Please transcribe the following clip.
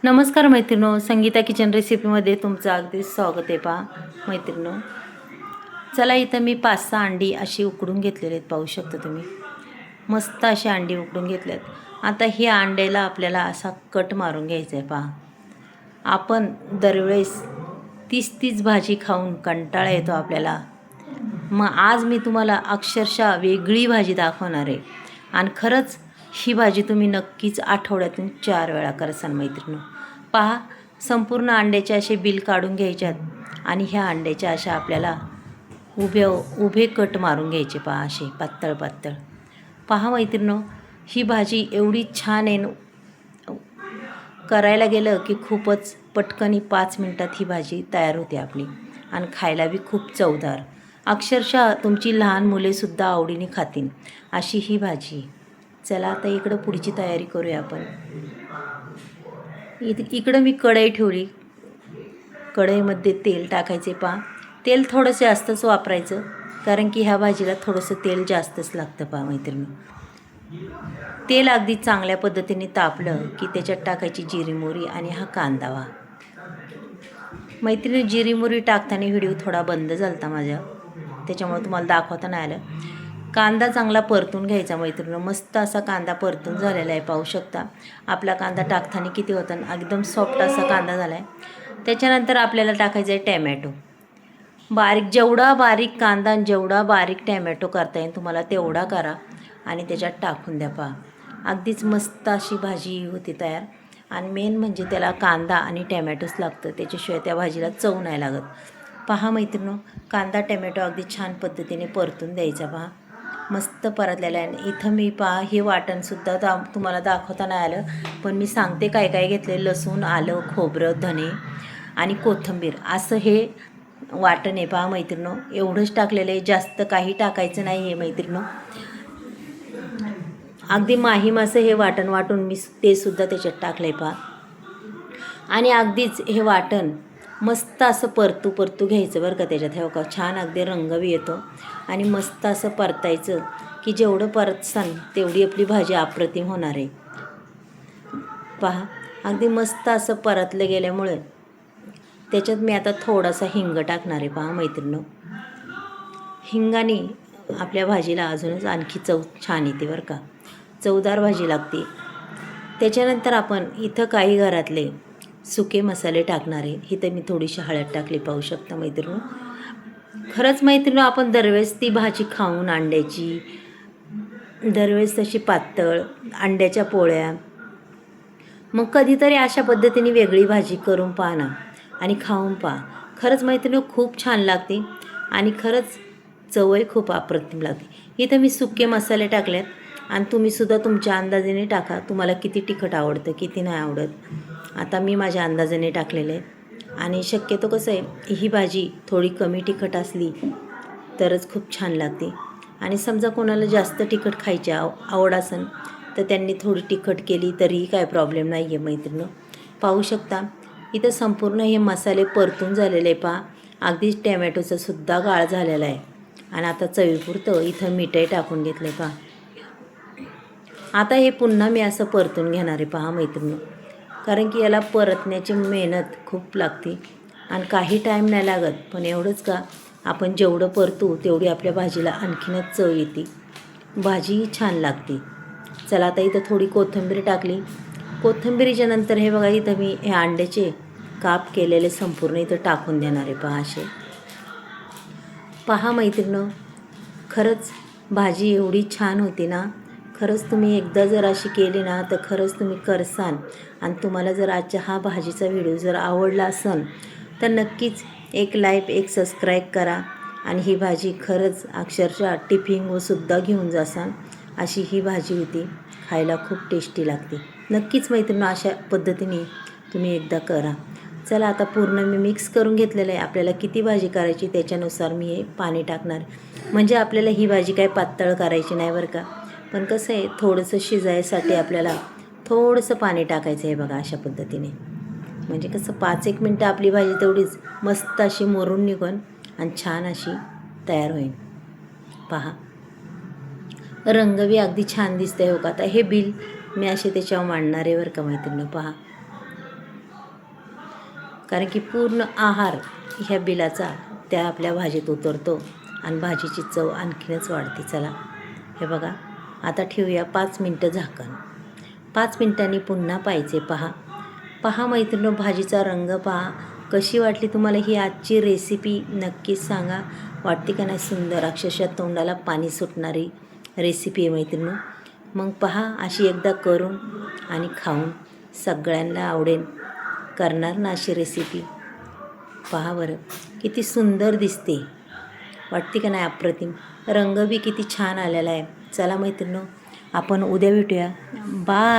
नमस्कार मैत्रिणो, संगीता किचन रेसिपीमध्ये तुमचं अगदी स्वागत आहे. पहा मैत्रिणो, चला इथं मी 5-6 अंडी अशी उकडून घेतलेली आहेत. पाहू शकता तुम्ही, मस्त अशी अंडी उकडून घेतल्यात. आता ही अंड्याला आपल्याला असा कट मारून घ्यायचा आहे. पहा, आपण दरवेळेस 30 भाजी खाऊन कंटाळा येतो आपल्याला. मग आज मी तुम्हाला अक्षरशः वेगळी भाजी दाखवणार आहे. आणि खरंच ही भाजी तुम्ही नक्कीच आठवड्यातून 4 वेळा करसान मैत्रिणो. पहा, संपूर्ण अंड्याचे असे बिल काढून घ्यायच्यात आणि ह्या अंड्याच्या अशा आपल्याला उभे कट मारून घ्यायचे. पहा, असे पातळ पातळ. पहा मैत्रिणो, ही भाजी एवढी छान आहे, करायला गेलं की खूपच पटकन 5 मिनटात ही भाजी तयार होते आपली. आणि खायला बी खूप चवदार, अक्षरशः तुमची लहान मुलेसुद्धा आवडीने खातील अशी ही भाजी. चला आता इकडं पुढची तयारी करूया आपण. इकडं मी कढई ठेवली. कढईमध्ये तेल टाकायचे. पहा, तेल थोडंसं जास्तच वापरायचं, कारण की ह्या भाजीला थोडंसं तेल जास्तच लागतं. पहा मैत्रिणी, तेल अगदी चांगल्या पद्धतीने तापलं की त्याच्यात टाकायची जिरी मोहरी आणि हा कांदा. वा मैत्रिणी, जिरी मोहरी टाकताना व्हिडिओ थोडा बंद झाला माझ्या, त्याच्यामुळे तुम्हाला दाखवता नाही आलं. कांदा चांगला परतून घ्यायचा मैत्रिणी. मस्त असा कांदा परतून झालेला आहे. पाहू शकता आपला कांदा टाकताना किती होता, एकदम सॉफ्ट असा कांदा झाला आहे. त्याच्यानंतर आपल्याला टाकायचं आहे टॅमॅटो. जेवढा बारीक कांदा आणि जेवढा बारीक टॅमॅटो करता येईल तुम्हाला तेवढा करा आणि त्याच्यात टाकून द्या. पहा, अगदीच मस्त अशी भाजी होती तयार. आणि मेन म्हणजे त्याला कांदा आणि टॅमॅटोच लागतं, त्याच्याशिवाय त्या भाजीला चव नाही लागत. पहा मैत्रिणी, कांदा टॅमॅटो अगदी छान पद्धतीने परतून द्यायचा. पहा, मस्त परतलेलं आहे. इथं मी पहा हे वाटणसुद्धा तुम्हाला दाखवता नाही आलं, पण मी सांगते काय काय घेतले. लसूण, आलं, खोबरं, धने आणि कोथिंबीर असं हे वाटण आहे. पहा मैत्रिणो, एवढंच टाकलेलं आहे, जास्त काही टाकायचं नाही आहे मैत्रिणो. अगदी माहीम असं हे वाटण वाटून मी ते सुद्धा त्याच्यात टाकलं आहे. पहा, आणि अगदीच हे वाटण मस्त असं परतू घ्यायचं बरं का. त्याच्यात हे बघा छान अगदी रंग बी येतो आणि मस्त असं परतायचं की जेवढं परतसान तेवढी आपली भाजी अप्रतिम होणार आहे. पहा, अगदी मस्त असं परतलं गेल्यामुळे त्याच्यात मी आता थोडासा हिंग टाकणार आहे. पहा मैत्रिणो, हिंगाने आपल्या भाजीला अजूनच आणखी चव छान येते बरं का, चवदार भाजी लागते. त्याच्यानंतर आपण इथं काही घरातले सुके मसाले टाकणार आहे. इथं मी थोडीशी हळद टाकली. पाहू शकता मैत्रिणो. खरंच मैत्रिणो, आपण दरवेळेस ती भाजी खाऊन अंड्याची, दरवेळेस तशी पातळ अंड्याच्या पोळ्या, मग कधीतरी अशा पद्धतीने वेगळी भाजी करून पहा ना आणि खाऊन पहा. खरंच मैत्रिणो, खूप छान लागते आणि खरंच चवही खूप अप्रतिम लागते. इथं मी सुके मसाले टाकलेत आणि तुम्हीसुद्धा तुमच्या अंदाजाने टाका, तुम्हाला किती तिखट आवडतं किती नाही आवडत. आता मी माझ्या अंदाजाने टाकलेले आहे. आणि शक्यतो कसं आहे, ही भाजी थोडी कमी तिखट असली तरच खूप छान लागते. आणि समजा कोणाला जास्त तिखट खायची आवड असेल तर त्यांनी थोडी तिखट केली तरीही काय प्रॉब्लेम नाही आहे मैत्रिणी. पाहू शकता इथं संपूर्ण हे मसाले परतून झालेले आहे. पहा, अगदीच टॅमॅटोचा सुद्धा गाळ झालेला आहे. आणि आता चवीपुरतं इथं मीठही टाकून घेतलं आहे. पहा, आता हे पुन्हा मी असं परतून घेणार आहे. पहा मैत्रिणी, कारण की याला परतण्याची मेहनत खूप लागते आणि काही टाईम नाही लागत. पण एवढंच का, आपण जेवढं परतू तेवढी आपल्या भाजीला आणखीनच चव येते, भाजीही छान लागते. चला आता इथं थोडी कोथिंबीर टाकली. कोथिंबीरीच्या नंतर हे बघा, इथं मी हे अंड्याचे काप केलेले संपूर्ण इथं टाकून देणार आहे. पहा असे. पहा मैत्रिणी, खरंच भाजी एवढी छान होती ना. खरंच तुम्ही एकदा जर अशी केली ना तर खरंच तुम्ही करसान. आणि तुम्हाला जर आजच्या हा भाजीचा व्हिडिओ जर आवडला असेल तर नक्कीच एक लाईक, एक सबस्क्राईब करा. आणि ही भाजी खरंच अक्षरशः टिफिनसुद्धा घेऊन जासान अशी ही भाजी होती. खायला खूप टेस्टी लागते. नक्कीच मैत्रिणी, अशा पद्धतीने तुम्ही एकदा करा. चला आता पूर्ण मी मिक्स करून घेतलेलं आहे. आपल्याला किती भाजी करायची त्याच्यानुसार मी हे पाणी टाकणार. म्हणजे आपल्याला ही भाजी काय पातळ करायची नाही बरं का, पण कसं आहे, थोडंसं शिजायसाठी आपल्याला थोडंसं पाणी टाकायचं आहे. बघा अशा पद्धतीने, म्हणजे कसं 5-1 मिनटं आपली भाजी तेवढीच मस्त अशी मोरून निघून आणि छान अशी तयार होईल. पहा, रंग बी अगदी छान दिसतं आहे. हो का, आता हे बिल मी असे त्याच्यावर मांडणार आहे बरं का मैत्रिणी. पहा, कारण की पूर्ण आहार ह्या बिलाचा त्या आपल्या भाजीत उतरतो आणि भाजीची चव आणखीनच वाढते. चला हे बघा, आता ठेवूया 5 मिनटं झाकण. 5 मिनटांनी पुन्हा पाहायचे. पहा मैत्रिणी, भाजीचा रंग पहा. कशी वाटली तुम्हाला ही आजची रेसिपी नक्कीच सांगा. वाटते का नाही सुंदर, अक्षरशः तोंडाला पाणी सुटणारी रेसिपी आहे मैत्रिणी. मग पहा अशी एकदा करून आणि खाऊन सगळ्यांना आवडेल. करणार ना अशी रेसिपी? पहा बरं किती सुंदर दिसते, वाटते का नाही अप्रतिम. रंग बी किती छान आलेला आहे. चला मैत्रिणी, आपण उद्या भेटूया. बाय.